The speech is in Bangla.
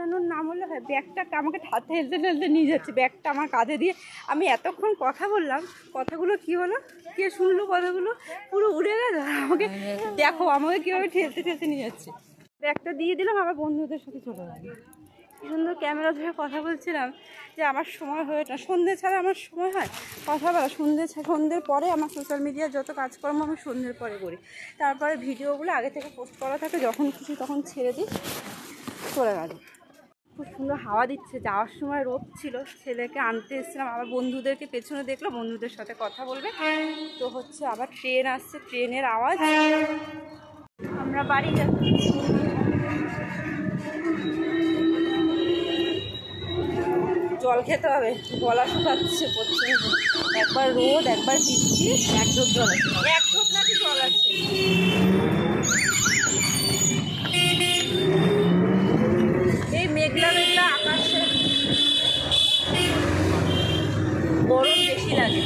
বাঁচানোর নাম হলো হয় ব্যাগটা আমাকে হাতে হেলতে হেলতে নিয়ে যাচ্ছে, ব্যাগটা আমার কাঁধে দিয়ে। আমি এতক্ষণ কথা বললাম, কথাগুলো কি হলো, কে শুনলো কথাগুলো, পুরো উড়ে গেল। আমাকে দেখো আমাকে কীভাবে ঠেলতে ঠেলতে নিয়ে যাচ্ছে। ব্যাগটা দিয়ে দিলাম, আমার বন্ধুদের সাথে চলে গেল। সুন্দর ক্যামেরা ধরে কথা বলছিলাম যে আমার সময় হয়ে ওঠে না, সন্ধ্যে ছাড়া আমার সময় হয় কথা বলা। সন্ধ্যের পরে আমার সোশ্যাল মিডিয়ার যত কাজকর্ম আমি সন্ধ্যের পরে করি। তারপরে ভিডিওগুলো আগে থেকে পোস্ট করা থাকে, যখন খুশি তখন ছেড়ে দিই, চলে গেল। খুব সুন্দর হাওয়া দিচ্ছে। যাওয়ার সময় রোদ ছিল, ছেলেকে আনতে এসেছিলাম, আবার বন্ধুদেরকে পেছনে দেখলো, বন্ধুদের সাথে কথা বলবে। তো হচ্ছে আবার ট্রেন আসছে, ট্রেনের আওয়াজ। আমরা বাড়ি যাচ্ছি। জল খেতে হবে, গলা শুকাচ্ছে প্রচন্ড। একবার রোদ, একবার বৃষ্টি, এক ঢোক জল আছে, এক ঢোক নাকি জল আছে। এই মেঘলা মেঘলা আকাশে গরম বেশি লাগে।